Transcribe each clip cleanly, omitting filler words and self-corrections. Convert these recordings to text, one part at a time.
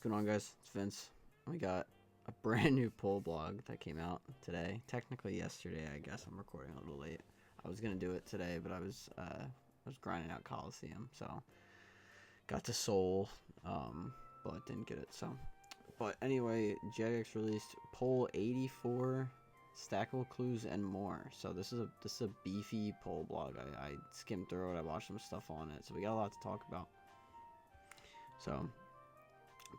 going on, guys? It's Vince. We got a brand new poll blog that came out today. Technically yesterday, I guess. I'm recording a little late. I was gonna do it today, but I was grinding out Coliseum, so got to Seoul, but didn't get it. So, but anyway, JX released poll 84, Stackable Clues and more. So this is a beefy poll blog. I skimmed through it. I watched some stuff on it, so we got a lot to talk about. So,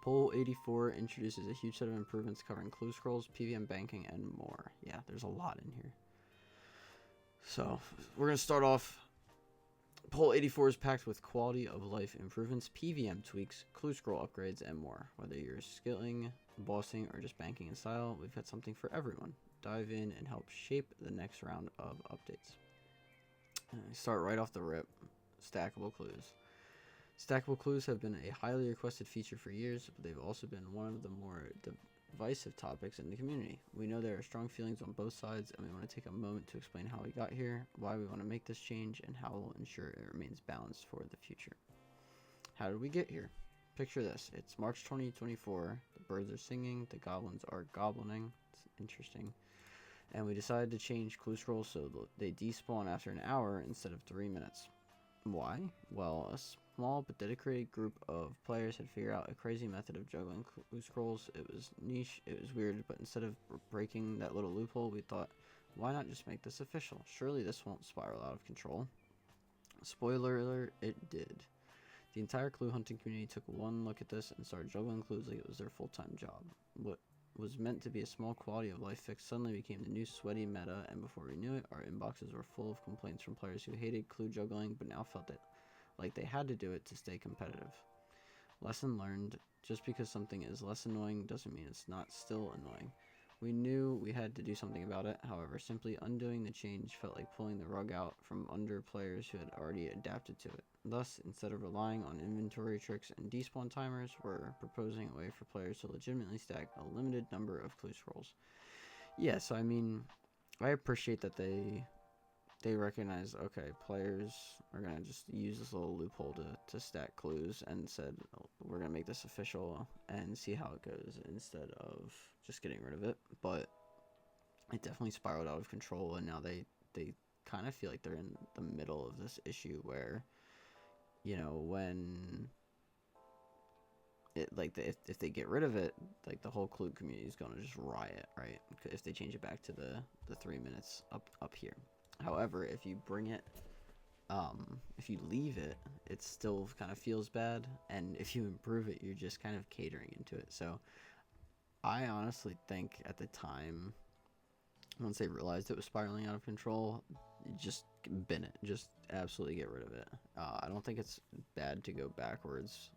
Poll 84 introduces a huge set of improvements covering clue scrolls, PVM banking, and more. Yeah, there's a lot in here. So, we're going to start off. Poll 84 is packed with quality of life improvements, PVM tweaks, clue scroll upgrades, and more. Whether you're skilling, bossing, or just banking in style, we've got something for everyone. Dive in and help shape the next round of updates. Start right off the rip. Stackable clues. Stackable clues have been a highly requested feature for years, but they've also been one of the more divisive topics in the community. We know there are strong feelings on both sides, and we want to take a moment to explain how we got here, why we want to make this change, and how we'll ensure it remains balanced for the future. How did we get here? Picture this. It's March 2024. The birds are singing. The goblins are goblining. It's interesting. And we decided to change clue scrolls so they despawn after an hour instead of 3 minutes. Why? Well, a small but dedicated group of players had figured out a crazy method of juggling clue scrolls. It was niche, it was weird, but instead of breaking that little loophole, we thought, why not just make this official? Surely this won't spiral out of control. Spoiler alert, it did. The entire clue hunting community took one look at this and started juggling clues like it was their full-time job. What was meant to be a small quality of life fix suddenly became the new sweaty meta, and before we knew it, our inboxes were full of complaints from players who hated clue juggling but now felt it like they had to do it to stay competitive. Lesson learned: just because something is less annoying doesn't mean it's not still annoying. We knew we had to do something about it. However, simply undoing the change felt like pulling the rug out from under players who had already adapted to it. Thus, instead of relying on inventory tricks and despawn timers, we're proposing a way for players to legitimately stack a limited number of clue scrolls. Yeah, so I mean, I appreciate that they recognize, okay, players are going to just use this little loophole to stack clues, and said, oh, we're going to make this official and see how it goes instead of just getting rid of it. But it definitely spiraled out of control, and now they kind of feel like they're in the middle of this issue where, you know, when it, like, if they get rid of it, like, the whole clue community is going to just riot, right? If they change it back to the 3 minutes up here. However, if you bring it, if you leave it, it still kind of feels bad, and if you improve it, you're just kind of catering into it. So I honestly think at the time, once they realized it was spiraling out of control, just bin it, just absolutely get rid of it. I don't think it's bad to go backwards.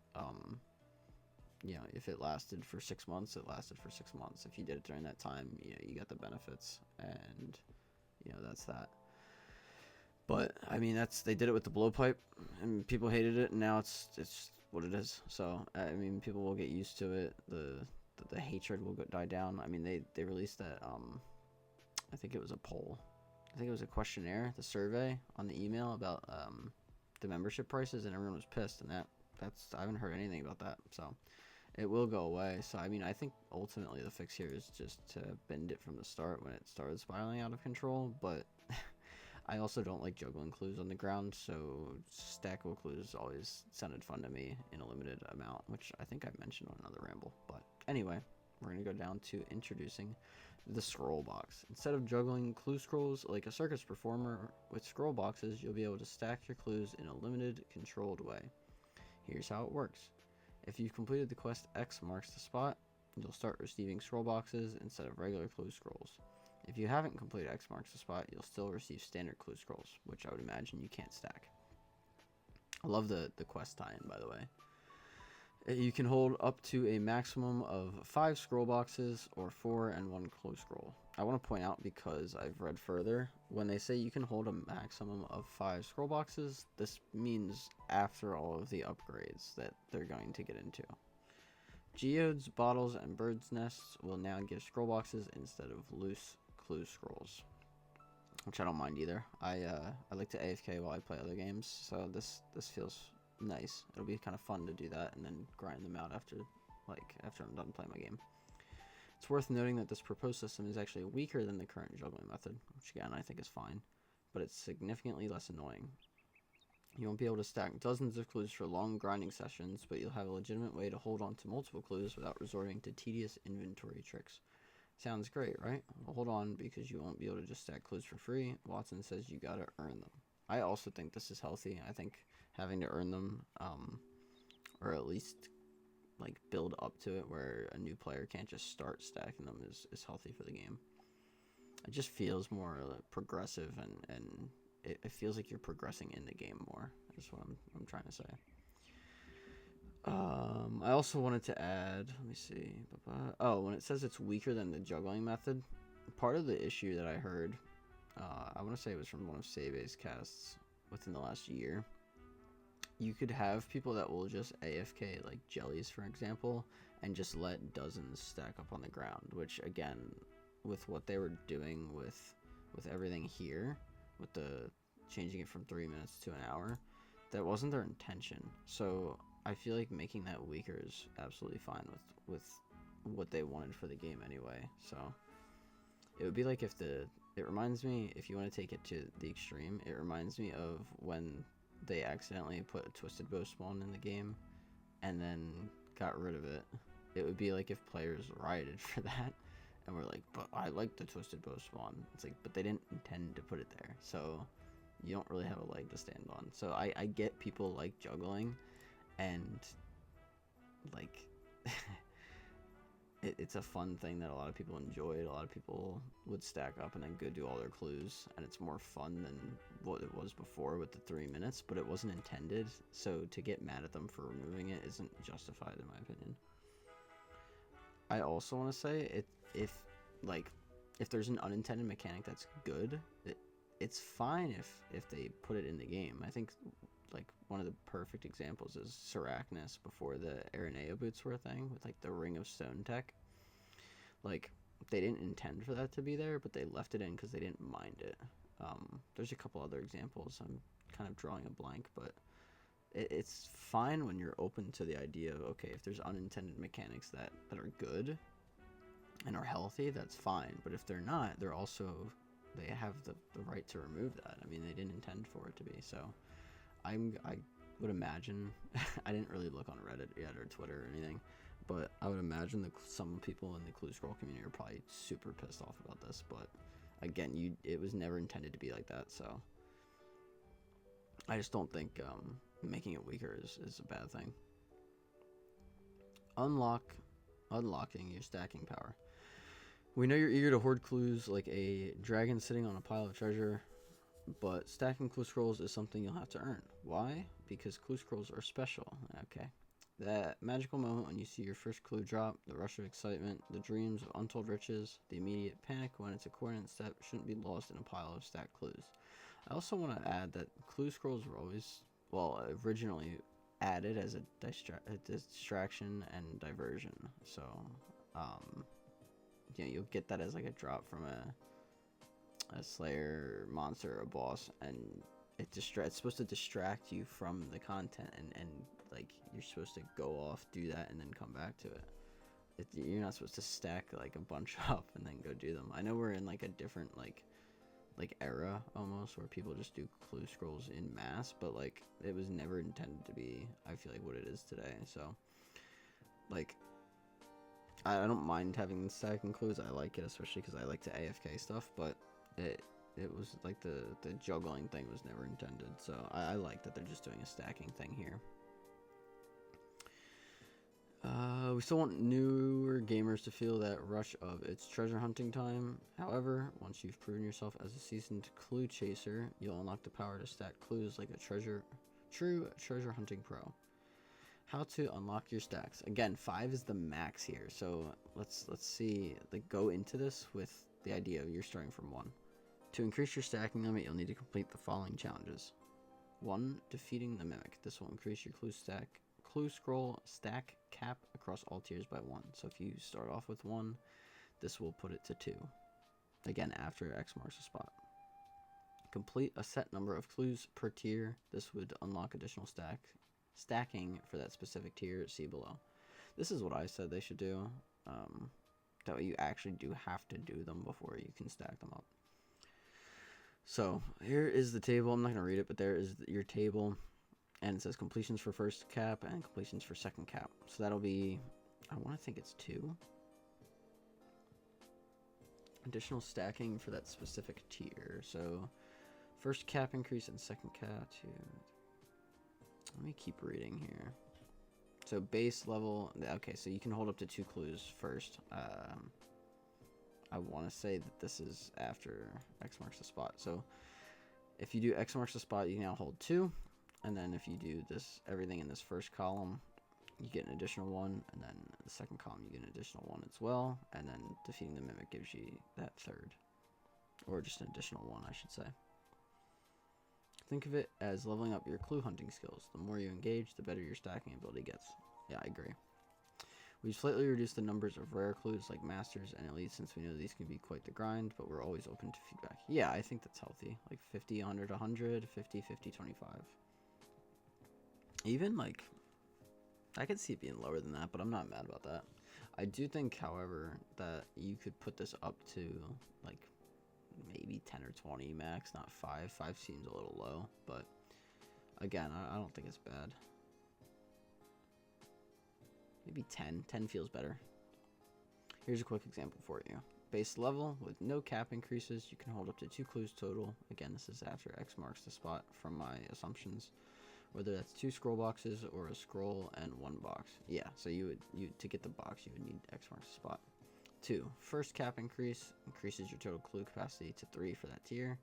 You know, if it lasted for 6 months, it lasted for 6 months. If you did it during that time, you know, you got the benefits, and you know, that's that. But I mean, they did it with the blowpipe, and people hated it, and now it's what it is. So I mean, people will get used to it. The hatred will die down. I mean, they released that. I think it was a poll. I think it was a questionnaire, the survey on the email about the membership prices, and everyone was pissed. And that's I haven't heard anything about that. So it will go away. So I mean, I think ultimately the fix here is just to bend it from the start when it started spiraling out of control. But I also don't like juggling clues on the ground, so stackable clues always sounded fun to me in a limited amount, which I think I mentioned on another ramble. But anyway, we're going to go down to introducing the scroll box. Instead of juggling clue scrolls like a circus performer, with scroll boxes, you'll be able to stack your clues in a limited, controlled way. Here's how it works. If you've completed the quest X marks the spot, you'll start receiving scroll boxes instead of regular clue scrolls. If you haven't completed X marks the spot, you'll still receive standard clue scrolls, which I would imagine you can't stack. I love the quest tie-in, by the way. You can hold up to a maximum of 5 scroll boxes or 4 and 1 clue scroll. I want to point out, because I've read further, when they say you can hold a maximum of 5 scroll boxes, this means after all of the upgrades that they're going to get into. Geodes, bottles, and birds' nests will now give scroll boxes instead of loose clue scrolls, which I don't mind either. I like to AFK while I play other games, so this feels nice. It'll be kind of fun to do that and then grind them out after like after I'm done playing my game. It's worth noting that this proposed system is actually weaker than the current juggling method, which again I think is fine, but it's significantly less annoying. You won't be able to stack dozens of clues for long grinding sessions, but you'll have a legitimate way to hold on to multiple clues without resorting to tedious inventory tricks. Sounds great, right? Well, hold on, because you won't be able to just stack clues for free. Watson says you gotta earn them. I also think this is healthy. I think having to earn them, or at least like build up to it where a new player can't just start stacking them is healthy for the game. It just feels more progressive, and it feels like you're progressing in the game more, is what I'm trying to say. I also wanted to add, let me see. Oh, when it says it's weaker than the juggling method, part of the issue that I heard, I want to say it was from one of Sebe's casts within the last year. You could have people that will just AFK, like jellies, for example, and just let dozens stack up on the ground, which, again, with what they were doing with everything here, with the changing it from 3 minutes to an hour, that wasn't their intention. So I feel like making that weaker is absolutely fine with what they wanted for the game anyway. So it would be like if it reminds me, if you want to take it to the extreme, it reminds me of when they accidentally put a twisted bow spawn in the game and then got rid of it. It would be like if players rioted for that and were like, but I like the twisted bow spawn. It's like, but they didn't intend to put it there, so you don't really have a leg to stand on. So I get people like juggling, and like it's a fun thing that a lot of people enjoyed. A lot of people would stack up and then go do all their clues, and it's more fun than what it was before with the 3 minutes, but it wasn't intended, so to get mad at them for removing it isn't justified in my opinion. I also want to say, if there's an unintended mechanic that's good, it's fine if they put it in the game. I think like one of the perfect examples is Sarachnis before the Aranea boots were a thing, with like the Ring of Stone tech. Like, they didn't intend for that to be there, but they left it in because they didn't mind it. There's a couple other examples. I'm kind of drawing a blank, but it's fine when you're open to the idea of, okay, if there's unintended mechanics that are good and are healthy, that's fine. But if they're not, they have the right to remove that. I mean, they didn't intend for it to be. So I would imagine, I didn't really look on Reddit yet or Twitter or anything, but I would imagine that some people in the Clue Scroll community are probably super pissed off about this. But again, it was never intended to be like that, so I just don't think making it weaker is a bad thing. Unlocking your stacking power. We know you're eager to hoard clues like a dragon sitting on a pile of treasure, but stacking clue scrolls is something you'll have to earn. Why? Because clue scrolls are special. Okay. That magical moment when you see your first clue drop, the rush of excitement, the dreams of untold riches, the immediate panic when it's a coordinate step shouldn't be lost in a pile of stacked clues. I also want to add that clue scrolls were always, originally added as a distraction and diversion. So, you'll get that as like a drop from a slayer monster or a boss, and it's supposed to distract you from the content, and like you're supposed to go off, do that, and then come back to it. You're not supposed to stack like a bunch up and then go do them. I know we're in like a different like era almost, where people just do clue scrolls in mass, but like it was never intended to be, I feel like, what it is today. So like I don't mind having the stacking clues. I like it, especially because I like to AFK stuff, but it was like the juggling thing was never intended. So I like that they're just doing a stacking thing here. We still want newer gamers to feel that rush of it's treasure hunting time. However, once you've proven yourself as a seasoned clue chaser, you'll unlock the power to stack clues like a true treasure hunting pro. How to unlock your stacks. Again, 5 is the max here, so let's see, like, go into this with the idea of you're starting from 1. To increase your stacking limit, you'll need to complete the following challenges. 1. Defeating the Mimic. This will increase your clue scroll stack cap across all tiers by 1. So if you start off with 1, this will put it to 2. Again, after X marks the spot. Complete a set number of clues per tier. This would unlock additional stacking for that specific tier. See below. This is what I said they should do. That way you actually do have to do them before you can stack them up. So here is the table. I'm not going to read it, but there is your table. And it says completions for first cap and completions for second cap. So that'll be, I want to think it's 2. Additional stacking for that specific tier. So first cap increase and second cap to... Let me keep reading here. So base level... Okay, so you can hold up to 2 clues first. I want to say that this is after X marks the spot. So if you do X marks the spot, you can now hold 2. And then if you do this, everything in this first column, you get an additional 1. And then the second column, you get an additional 1 as well. And then defeating the mimic gives you that third. Or just an additional 1, I should say. Think of it as leveling up your clue hunting skills. The more you engage, the better your stacking ability gets. Yeah, I agree. We've slightly reduced the numbers of rare clues like masters and elites since we know these can be quite the grind, but we're always open to feedback. Yeah, I think that's healthy. Like 50, 100, 100, 50, 50, 25. Even like, I could see it being lower than that, but I'm not mad about that. I do think, however, that you could put this up to like maybe 10 or 20 max, not 5. 5 seems a little low, but again, I don't think it's bad. Maybe 10. 10 feels better. Here's a quick example for you. Base level with no cap increases, you can hold up to 2 clues total. Again, this is after X marks the spot from my assumptions. Whether that's 2 scroll boxes or a scroll and 1 box. Yeah, so you to get the box, you would need X marks the spot. 2. First cap increase increases your total clue capacity to 3 for that tier.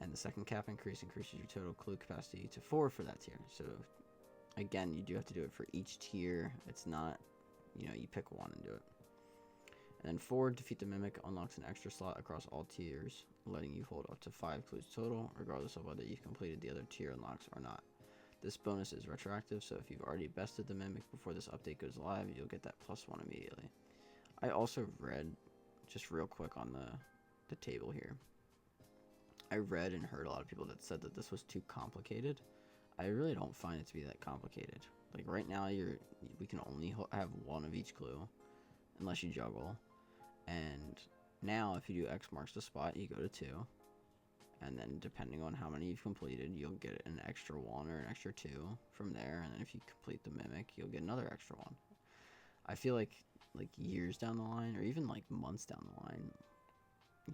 And the second cap increase increases your total clue capacity to 4 for that tier. So again, you do have to do it for each tier. It's not, you pick one and do it. And then 4, defeat the mimic unlocks an extra slot across all tiers, letting you hold up to 5 clues total, regardless of whether you've completed the other tier unlocks or not. This bonus is retroactive, so if you've already bested the mimic before this update goes live, you'll get that +1 immediately. I also read, just real quick on the table here, I read and heard a lot of people that said that this was too complicated. I really don't find it to be that complicated. Like right now, we can only have 1 of each clue, unless you juggle. And now, if you do X marks the spot, you go to 2. And then depending on how many you've completed, you'll get an extra 1 or an extra 2 from there. And then if you complete the mimic, you'll get another extra 1. I feel like years down the line, or even like months down the line,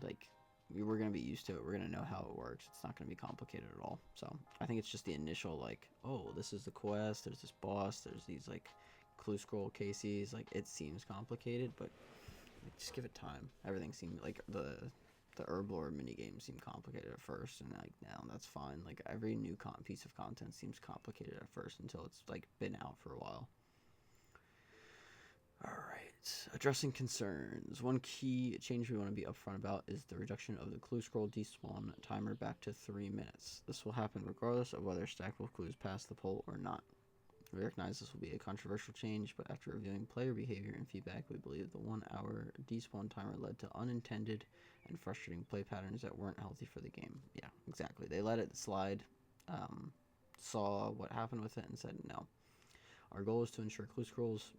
like we're going to be used to it. We're going to know how it works. It's not going to be complicated at all. So I think it's just the initial like, oh, this is the quest. There's this boss. There's these like clue scroll cases. Like it seems complicated, but like, just give it time. Everything seemed like the herb lore minigame seemed complicated at first, and like now that's fine. Like every new piece of content seems complicated at first until it's like been out for a while. Alright, addressing concerns. One key change we want to be upfront about is the reduction of the clue scroll despawn timer back to 3 minutes. This will happen regardless of whether Stackable Clues pass the poll or not. We recognize this will be a controversial change, but after reviewing player behavior and feedback, we believe the 1 hour despawn timer led to unintended and frustrating play patterns that weren't healthy for the game. Yeah, exactly. They let it slide, saw what happened with it, and said no. Our goal is to ensure clue scrolls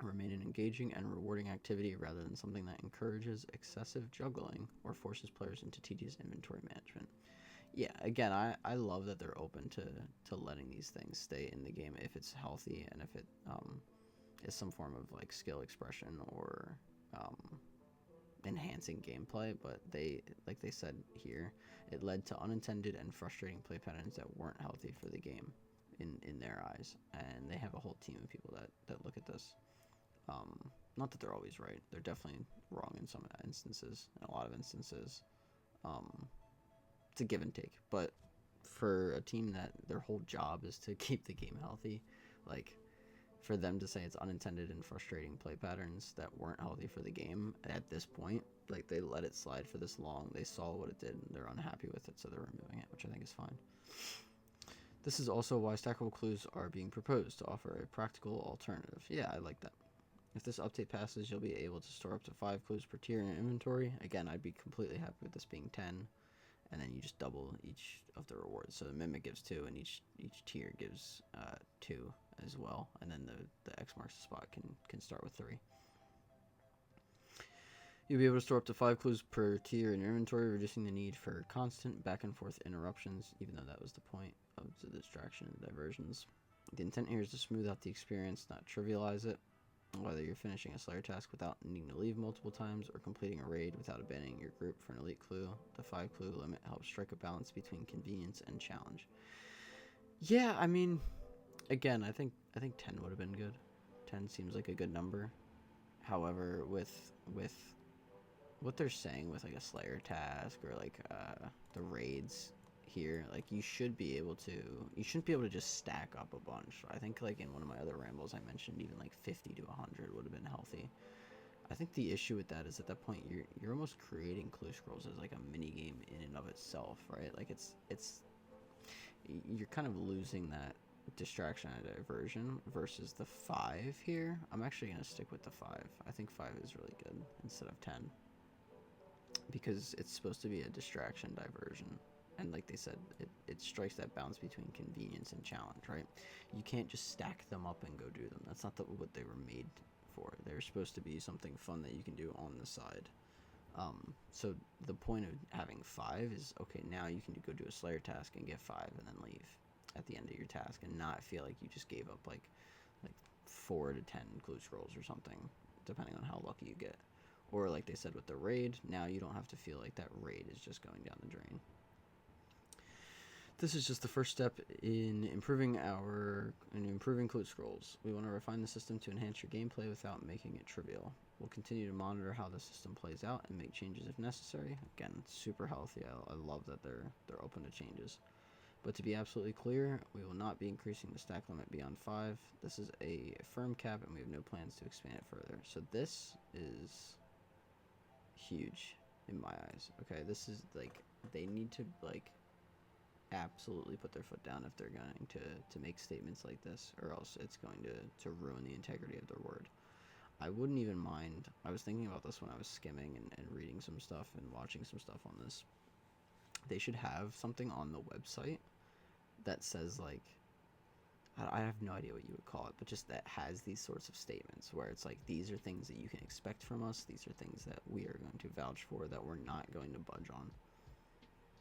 remain an engaging and rewarding activity rather than something that encourages excessive juggling or forces players into tedious inventory management. Yeah, again, I love that they're open to letting these things stay in the game if it's healthy and if it is some form of like skill expression or enhancing gameplay. But they, like they said here, it led to unintended and frustrating play patterns that weren't healthy for the game in their eyes. And they have a whole team of people that look at this. Not that they're always right. They're definitely wrong in some instances, in a lot of instances. It's a give and take. But for a team that their whole job is to keep the game healthy, like for them to say it's unintended and frustrating play patterns that weren't healthy for the game at this point, like they let it slide for this long. They saw what it did and they're unhappy with it, so they're removing it, which I think is fine. This is also why Stackable Clues are being proposed to offer a practical alternative. Yeah, I like that. If this update passes, you'll be able to store up to 5 clues per tier in your inventory. Again, I'd be completely happy with this being 10, and then you just double each of the rewards. So the Mimic gives 2, and each tier gives 2 as well, and then the X marks the spot can start with 3. You'll be able to store up to 5 clues per tier in your inventory, reducing the need for constant back and forth interruptions, even though that was the point of the distraction and diversions. The intent here is to smooth out the experience, not trivialize it. Whether you're finishing a Slayer task without needing to leave multiple times or completing a raid without abandoning your group for an elite clue, the 5 clue limit helps strike a balance between convenience and challenge. Yeah, I mean, again, I think 10 would have been good. 10 seems like a good number. However, with what they're saying with like a Slayer task or like the raids here, like you shouldn't be able to just stack up a bunch. I think like in one of my other rambles I mentioned even like 50 to 100 would have been healthy. I think the issue with that is at that point you're almost creating clue scrolls as like a mini game in and of itself, right? Like it's you're kind of losing that distraction and diversion versus the 5 here. I'm actually going to stick with the 5. I think 5 is really good instead of 10 because it's supposed to be a distraction diversion, and like they said, it strikes that balance between convenience and challenge, right? You can't just stack them up and go do them. That's not what they were made for. They're supposed to be something fun that you can do on the side. So the point of having 5 is, okay, now you can go do a Slayer task and get 5 and then leave at the end of your task and not feel like you just gave up like 4 to 10 clue scrolls or something, depending on how lucky you get. Or like they said with the raid, now you don't have to feel like that raid is just going down the drain. This is just the first step in improving clue scrolls. We want to refine the system to enhance your gameplay without making it trivial. We'll continue to monitor how the system plays out and make changes if necessary. Again, super healthy. I love that they're open to changes. But to be absolutely clear, we will not be increasing the stack limit beyond 5. This is a firm cap, and we have no plans to expand it further. So this is huge in my eyes. Okay, this is like, they need to like absolutely put their foot down if they're going to make statements like this, or else it's going to ruin the integrity of their word. I wouldn't even mind. I was thinking about this when I was skimming and reading some stuff and watching some stuff on this. They should have something on the website that says like, I have no idea what you would call it, but just that has these sorts of statements where it's like, these are things that you can expect from us. These are things that we are going to vouch for, that we're not going to budge on.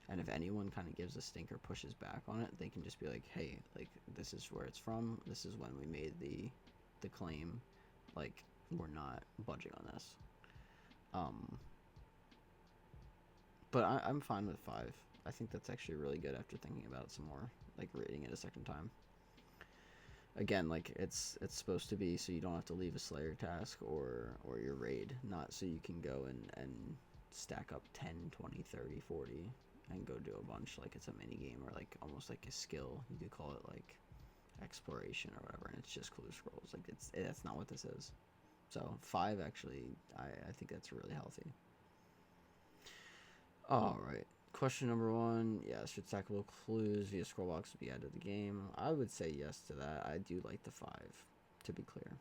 And if anyone kind of gives a stink or pushes back on it, they can just be like, hey, like, this is where it's from. This is when we made the claim. Like, we're not budging on this. But I'm fine with 5. I think that's actually really good after thinking about it some more, like reading it a second time. Again, like, it's supposed to be so you don't have to leave a Slayer task or your raid, not so you can go and stack up 10, 20, 30, 40 and go do a bunch like it's a mini game, or like almost like a skill. You could call it like exploration or whatever, and it's just clue scrolls. Like, that's not what this is. So 5, actually, I think that's really healthy. All right. Question number 1. Yes, should stackable clues via scroll box be added to the game? I would say yes to that. I do like the 5, to be clear.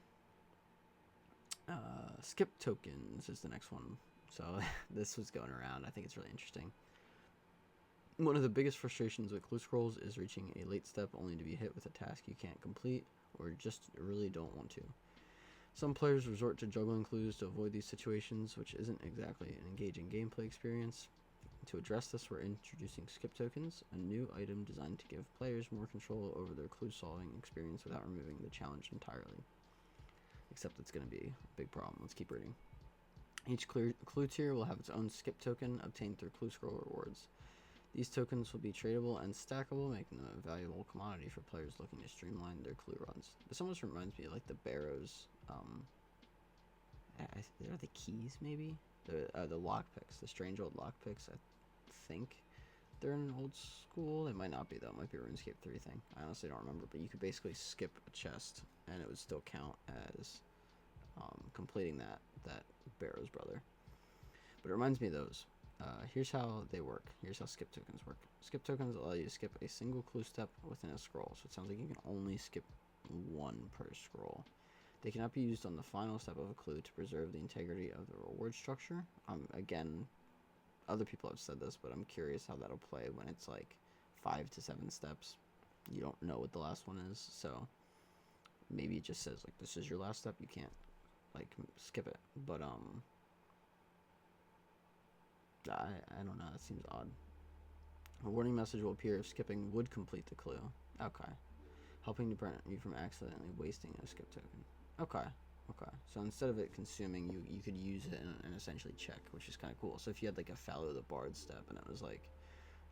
Skip tokens is the next one. So this was going around. I think it's really interesting. One of the biggest frustrations with clue scrolls is reaching a late step only to be hit with a task you can't complete or just really don't want to. Some players resort to juggling clues to avoid these situations, which isn't exactly an engaging gameplay experience. To address this, we're introducing skip tokens, a new item designed to give players more control over their clue-solving experience without removing the challenge entirely. Except it's going to be a big problem. Let's keep reading. Each clue tier will have its own skip token obtained through clue scroll rewards. These tokens will be tradable and stackable, making them a valuable commodity for players looking to streamline their clue runs. This almost reminds me of like the Barrows, are the keys maybe? The lockpicks, the strange old lockpicks, I think they're in an old school. They might not be though, it might be a RuneScape 3 thing. I honestly don't remember, but you could basically skip a chest and it would still count as completing that Barrows brother. But it reminds me of those. Here's how they work. Here's how skip tokens work. Skip tokens allow you to skip a single clue step within a scroll. So it sounds like you can only skip 1 per scroll. They cannot be used on the final step of a clue to preserve the integrity of the reward structure. Again, other people have said this, but I'm curious how that'll play when it's like 5 to 7 steps. You don't know what the last one is, so maybe it just says like this is your last step. You can't like skip it. But I don't know. That seems odd. A warning message will appear if skipping would complete the clue. Okay. Helping to prevent you from accidentally wasting a skip token. Okay. Okay. So instead of it consuming, you could use it and essentially check, which is kind of cool. So if you had like a Follow the Bard step and it was like,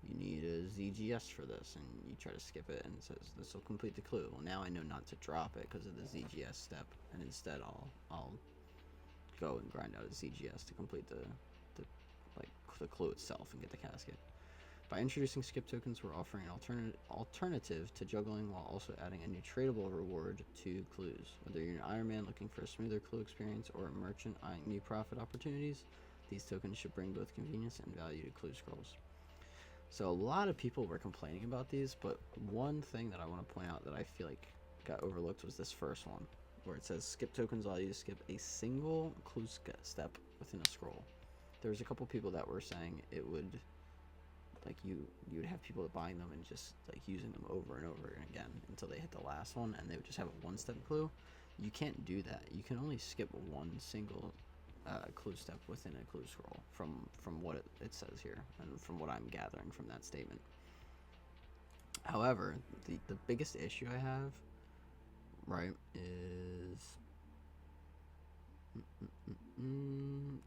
you need a ZGS for this, and you try to skip it and it says this will complete the clue. Well, now I know not to drop it because of the ZGS step, and instead I'll go and grind out a ZGS to complete the clue itself and get the casket. By introducing skip tokens, we're offering an alternative to juggling while also adding a new tradable reward to clues. Whether you're an Iron Man looking for a smoother clue experience or a merchant eyeing new profit opportunities, these tokens should bring both convenience and value to clue scrolls. So a lot of people were complaining about these, but one thing that I want to point out that I feel like got overlooked was this first one, where it says skip tokens allow you to skip a single clue step within a scroll. There was a couple people that were saying it would, like you would have people buying them and just like using them over and over again until they hit the last one, and they would just have a one-step clue. You can't do that. You can only skip one single clue step within a clue scroll from what it says here and from what I'm gathering from that statement. However, the biggest issue I have, right, is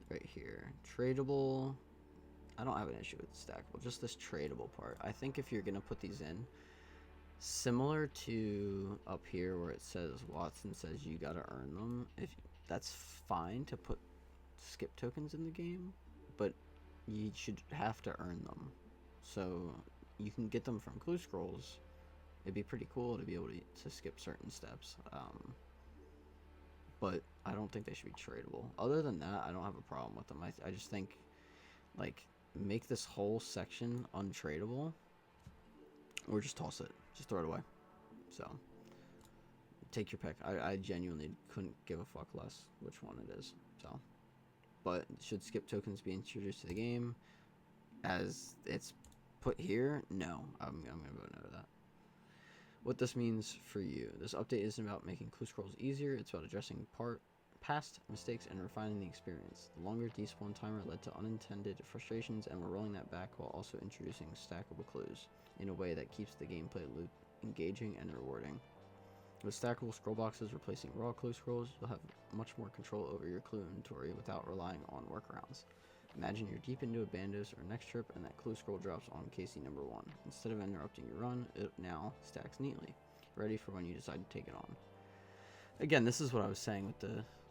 right here. Tradable. I don't have an issue with stackable, just this tradable part. I think if you're gonna put these in, similar to up here where it says Watson says you gotta earn them, if that's fine to put skip tokens in the game, but you should have to earn them. So you can get them from clue scrolls. It'd be pretty cool to be able to skip certain steps, but I don't think they should be tradable. Other than that, I don't have a problem with them. I just think, like, make this whole section untradable, or just toss it, just throw it away. So take your pick. I genuinely couldn't give a fuck less which one it is. So, but should skip tokens be introduced to the game as it's put here? No, I'm gonna vote no to that. What this means for you. This update isn't about making clue scrolls easier, it's about addressing past mistakes and refining the experience. The longer despawn timer led to unintended frustrations, and we're rolling that back while also introducing stackable clues in a way that keeps the gameplay loop engaging and rewarding. With stackable scroll boxes replacing raw clue scrolls, you'll have much more control over your clue inventory without relying on workarounds. Imagine you're deep into a Bandos or next trip and that clue scroll drops on KC number 1. Instead of interrupting your run, it now stacks neatly, ready for when you decide to take it on. Again, this is what I was saying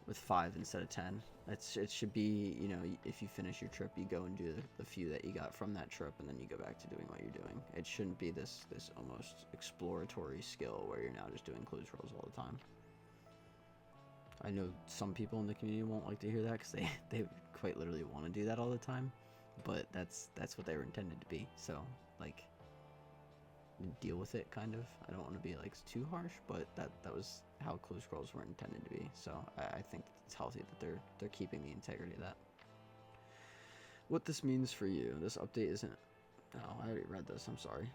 with 5 instead of 10. It should be, you know, if you finish your trip, you go and do the few that you got from that trip, and then you go back to doing what you're doing. It shouldn't be this almost exploratory skill where you're now just doing clue scrolls all the time. I know some people in the community won't like to hear that because they quite literally want to do that all the time, but that's what they were intended to be. So, like, deal with it, kind of. I don't want to be like too harsh, but that was how clue scrolls were intended to be. So I think it's healthy that they're keeping the integrity of that. What this means for you. This update isn't... Oh, I already read this. I'm sorry.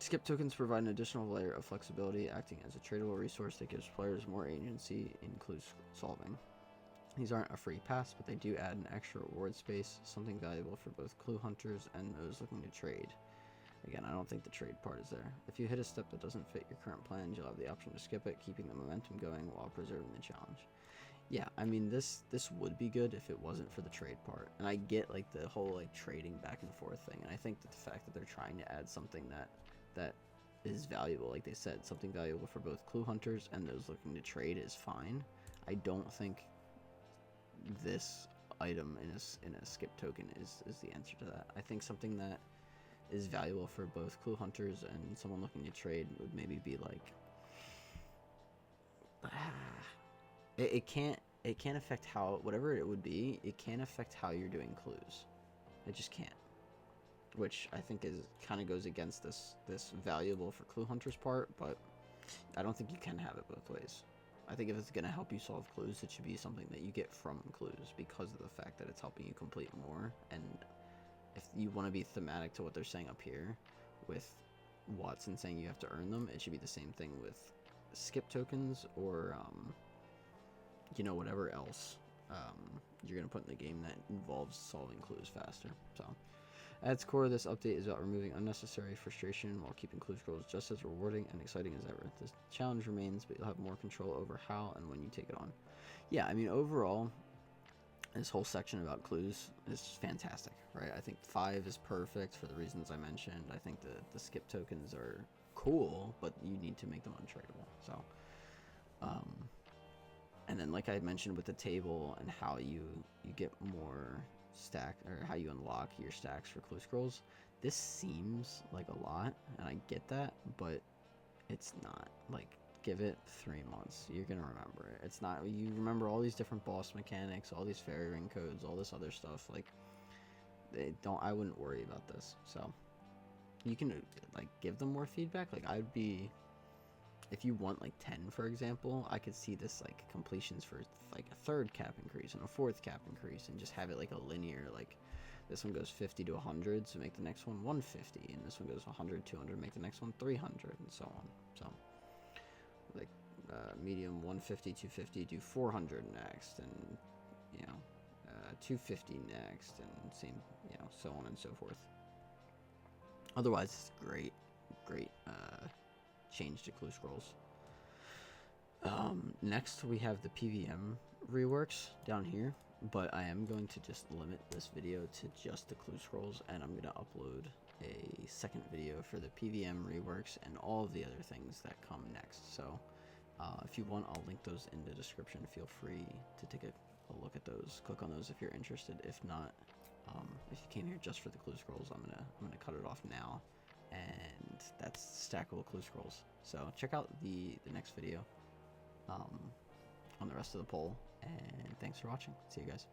Skip tokens provide an additional layer of flexibility, acting as a tradable resource that gives players more agency in clue solving. These aren't a free pass, but they do add an extra reward space, something valuable for both clue hunters and those looking to trade. Again, I don't think the trade part is there. If you hit a step that doesn't fit your current plans, you'll have the option to skip it, keeping the momentum going while preserving the challenge. Yeah, I mean, this would be good if it wasn't for the trade part. And I get, like, the whole, like, trading back and forth thing. And I think that the fact that they're trying to add something that is valuable, like they said, something valuable for both clue hunters and those looking to trade is fine. I don't think this item in a skip token is the answer to that. I think something that is valuable for both clue hunters and someone looking to trade would maybe be like, it can't affect how, whatever it would be, it can't affect how you're doing clues. It just can't, which I think is kind of goes against this valuable for clue hunters part, but I don't think you can have it both ways. I think if it's going to help you solve clues, it should be something that you get from clues because of the fact that it's helping you complete more. And if you want to be thematic to what they're saying up here with Watson saying you have to earn them, it should be the same thing with skip tokens or whatever else you're gonna put in the game that involves solving clues faster. So at its core, this update is about removing unnecessary frustration while keeping clue scrolls just as rewarding and exciting as ever. This challenge remains, but you'll have more control over how and when you take it on. Yeah, I mean, overall, this whole section about clues is fantastic, right? I think 5 is perfect for the reasons I mentioned. I think the skip tokens are cool, but you need to make them untradeable. So, and then like I mentioned with the table and how you get more stack, or how you unlock your stacks for clue scrolls, this seems like a lot, and I get that, but it's not. Like, give it 3 months, you're gonna remember it. It's not, you remember all these different boss mechanics, all these fairy ring codes, all this other stuff. Like, I wouldn't worry about this. So you can like give them more feedback. Like, I'd be, if you want like 10, for example, I could see this like completions for like a 3rd cap increase and a 4th cap increase, and just have it like a linear, like this one goes 50 to 100, so make the next one 150, and this one goes 100, 200, make the next one 300, and so on. So like medium 150, 250, do 400 next, and 250 next, and same, so on and so forth. Otherwise, it's great change to clue scrolls. Next we have the PVM reworks down here, but I am going to just limit this video to just the clue scrolls, and I'm going to upload a second video for the PVM reworks and all of the other things that come next. So if you want, I'll link those in the description. Feel free to take a look at those, click on those if you're interested. If not, if you came here just for the clue scrolls, I'm gonna cut it off now, and that's Stackable Clue Scrolls. So check out the next video on the rest of the poll, and thanks for watching. See you guys.